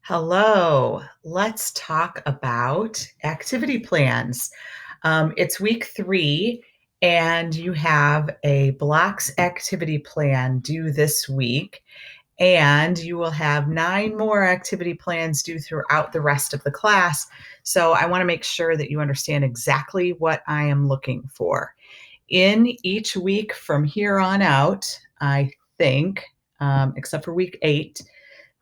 Hello. Let's talk about activity plans. It's week 3, and you have a blocks activity plan due this week, and you will have 9 more activity plans due throughout the rest of the class. So I want to make sure that you understand exactly what I am looking for. In each week from here on out, I think, except for week 8,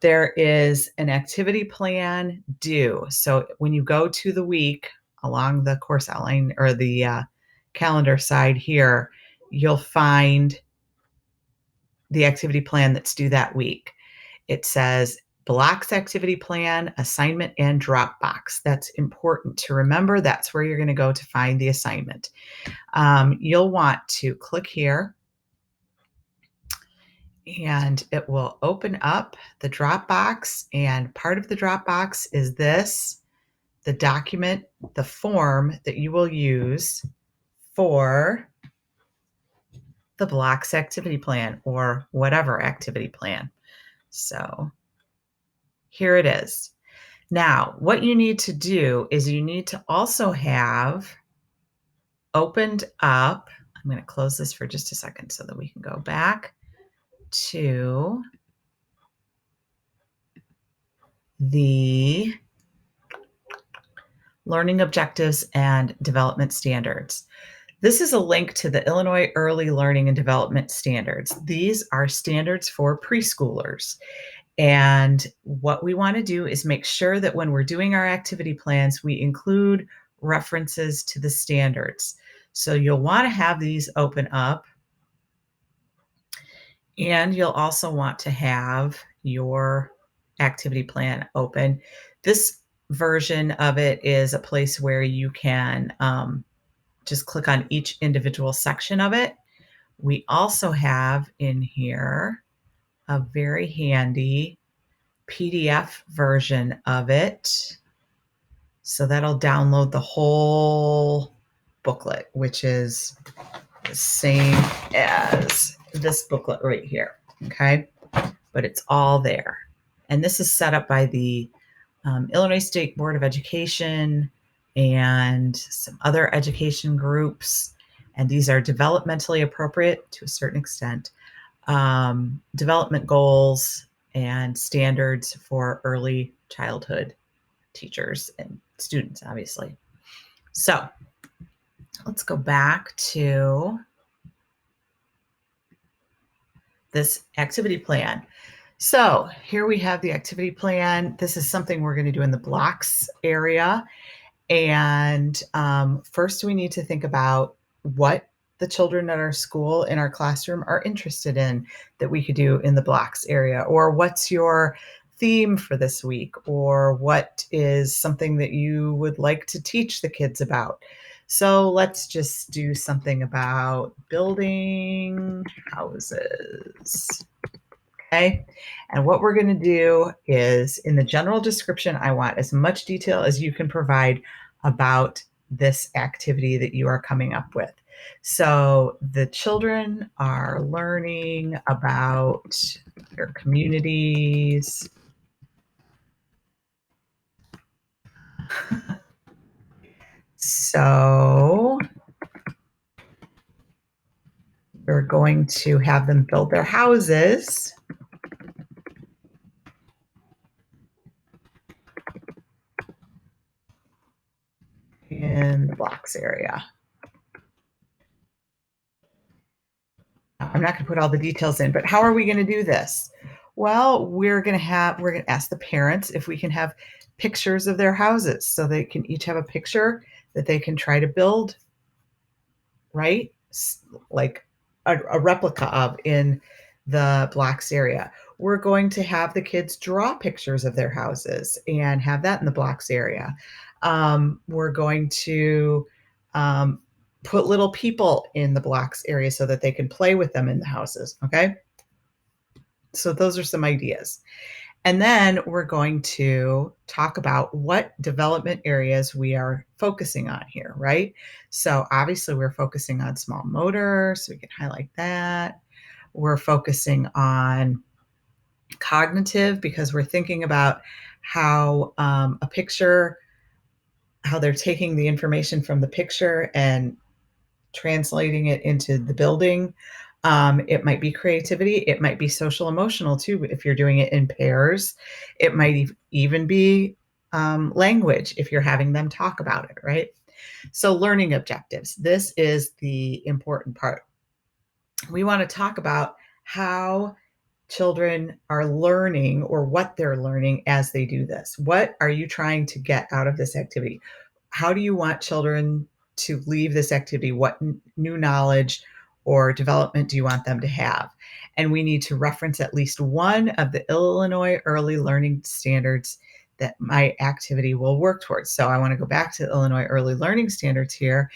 there is an activity plan due. So when you go to the week along the course outline or the calendar side here, you'll find the activity plan that's due that week. It says blocks activity plan, assignment, and Dropbox. That's important to remember. That's where you're going to go to find the assignment. You'll want to click here and it will open up the Dropbox. And part of the Dropbox is this, the document, the form that you will use for the blocks activity plan or whatever activity plan. So here it is. Now, what you need to do is you need to also have opened up. I'm going to close this for just a second so that we can go back to the learning objectives and development standards. This is a link to the Illinois Early Learning and Development Standards. These are standards for preschoolers. And what we want to do is make sure that when we're doing our activity plans, we include references to the standards. So you'll want to have these open up. And you'll also want to have your activity plan open. This version of it is a place where you can just click on each individual section of it. We also have in here a very handy PDF version of it. So that'll download the whole booklet, which is the same as this booklet right here. Okay. But it's all there. And this is set up by the Illinois State Board of Education and some other education groups. And these are developmentally appropriate to a certain extent, development goals and standards for early childhood teachers and students, obviously. So let's go back to this activity plan. So here we have the activity plan. This is something we're going to do in the blocks area. And first we need to think about what the children at our school in our classroom are interested in that we could do in the blocks area, or what's your theme for this week, or what is something that you would like to teach the kids about. So let's just do something about building houses. Okay. And what we're going to do is in the general description, I want as much detail as you can provide about this activity that you are coming up with. So the children are learning about their communities. So we're going to have them build their houses. In the blocks area. I'm not going to put all the details in, but how are we going to do this? Well, we're going to ask the parents if we can have pictures of their houses so they can each have a picture that they can try to build, right? Like a replica of in the blocks area. We're going to have the kids draw pictures of their houses and have that in the blocks area. We're going to put little people in the blocks area so that they can play with them in the houses. Okay. So those are some ideas. And then we're going to talk about what development areas we are focusing on here, right? So obviously we're focusing on small motor, so we can highlight that. We're focusing on Cognitive, because we're thinking about how a picture, how they're taking the information from the picture and translating it into the building. It might be creativity. It might be social emotional too, if you're doing it in pairs. It might even be language if you're having them talk about it, right? So, learning objectives. This is the important part. We want to talk about how children are learning or what they're learning as they do this. What are you trying to get out of this activity? How do you want children to leave this activity? What new knowledge or development do you want them to have? And we need to reference at least one of the Illinois Early Learning Standards that my activity will work towards. So I want to go back to the Illinois Early Learning Standards here.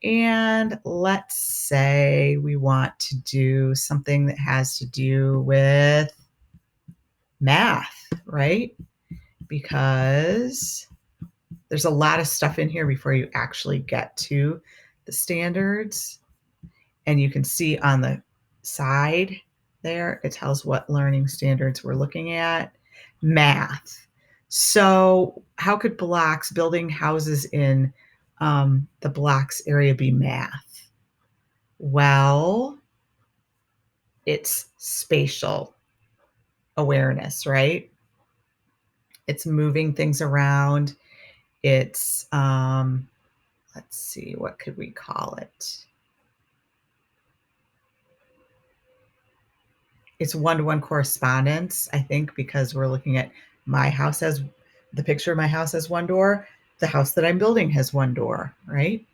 And let's say we want to do something that has to do with math, right? Because there's a lot of stuff in here before you actually get to the standards. And you can see on the side there, it tells what learning standards we're looking at. Math. So, how could blocks, building houses in the blocks area, be math? Well, it's spatial awareness, right? It's moving things around. It's, let's see, what could we call it? It's one-to-one correspondence, I think, because we're looking at my house as the picture of my house has one door. The house that I'm building has one door, right?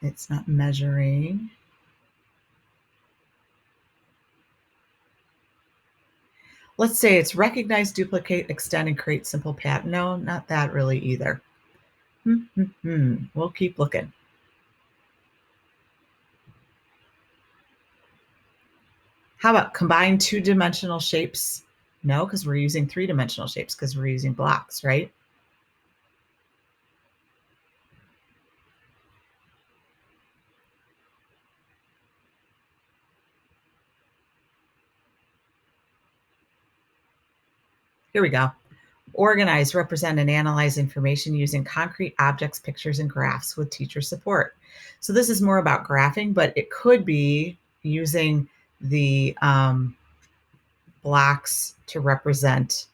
It's not measuring. Let's say it's recognize, duplicate, extend, and create simple pattern. No, not that really either. We'll keep looking. How about combine two-dimensional shapes? No, because we're using three-dimensional shapes because we're using blocks, right? Here we go. Organize, represent, and analyze information using concrete objects, pictures, and graphs with teacher support. So this is more about graphing, but it could be using the blocks to represent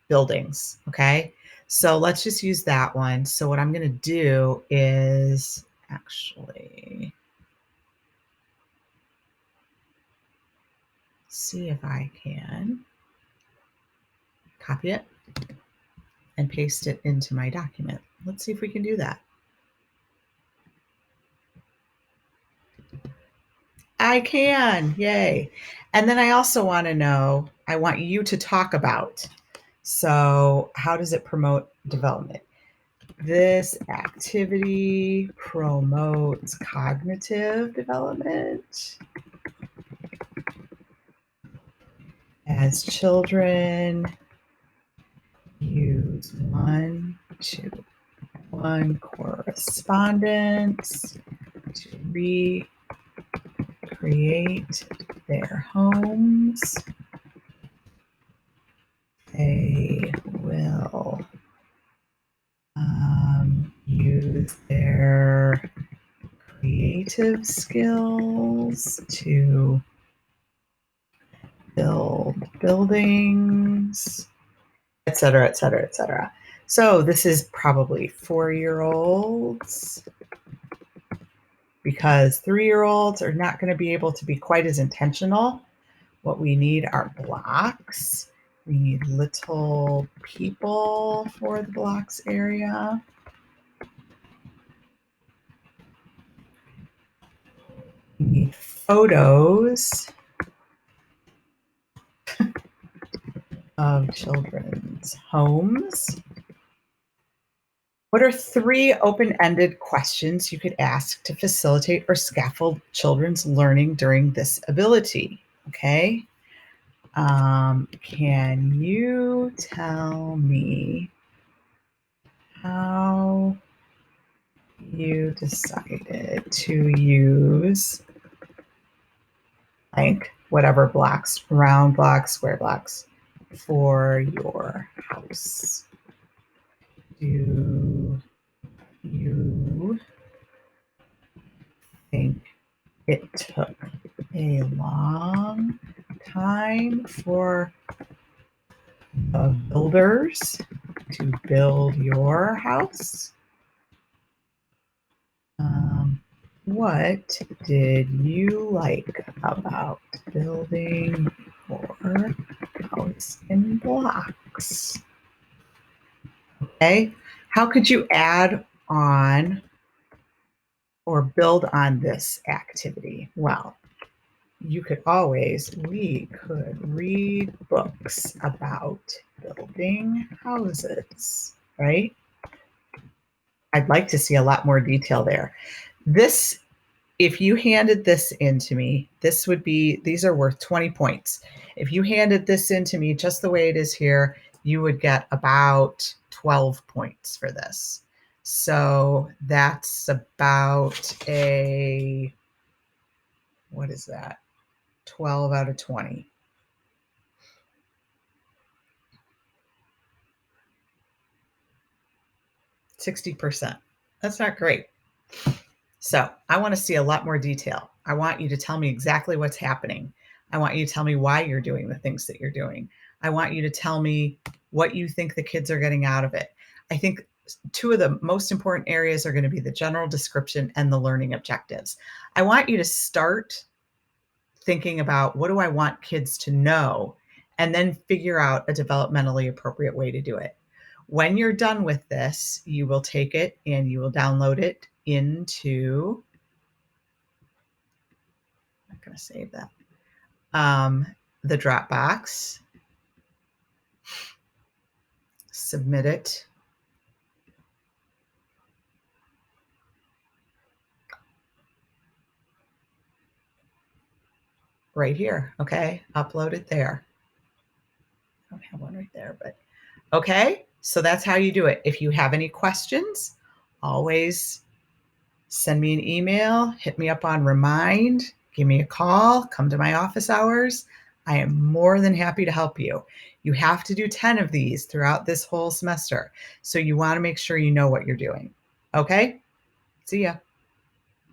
buildings, okay? So let's just use that one. So what I'm going to do is actually see if I can copy it and paste it into my document. Let's see if we can do that. I can, yay. And then I also want to know, I want you to talk about, so how does it promote development? This activity promotes cognitive development as children use one-to-one correspondence to recreate their homes. They will use their creative skills to build buildings, etc., etc., etc. So this is probably 4-year-olds, because 3-year-olds are not going to be able to be quite as intentional. What we need are blocks. We need little people for the blocks area. We need photos of children's homes. What are 3 open-ended questions you could ask to facilitate or scaffold children's learning during this ability? Okay. Can you tell me how you decided to use blank, whatever blocks, round blocks, square blocks for your house. Do you think it took a long time for the builders to build your house? What did you like about building your house in blocks? Okay, how could you add on or build on this activity? Well, we could read books about building houses, right? I'd like to see a lot more detail there. This, if you handed this in to me, these are worth 20 points. If you handed this in to me just the way it is here, you would get about 12 points for this. So that's about what is that? 12 out of 20. 60%. That's not great. So I want to see a lot more detail. I want you to tell me exactly what's happening. I want you to tell me why you're doing the things that you're doing. I want you to tell me what you think the kids are getting out of it. I think two of the most important areas are going to be the general description and the learning objectives. I want you to start thinking about, what do I want kids to know, and then figure out a developmentally appropriate way to do it. When you're done with this, you will take it and you will download it into, I'm not going to save that, the Dropbox, submit it. Right here. Okay. Upload it there. I don't have one right there, but okay. So that's how you do it. If you have any questions, always send me an email, hit me up on Remind, give me a call, come to my office hours. I am more than happy to help you. You have to do 10 of these throughout this whole semester. So you want to make sure you know what you're doing. Okay? See ya.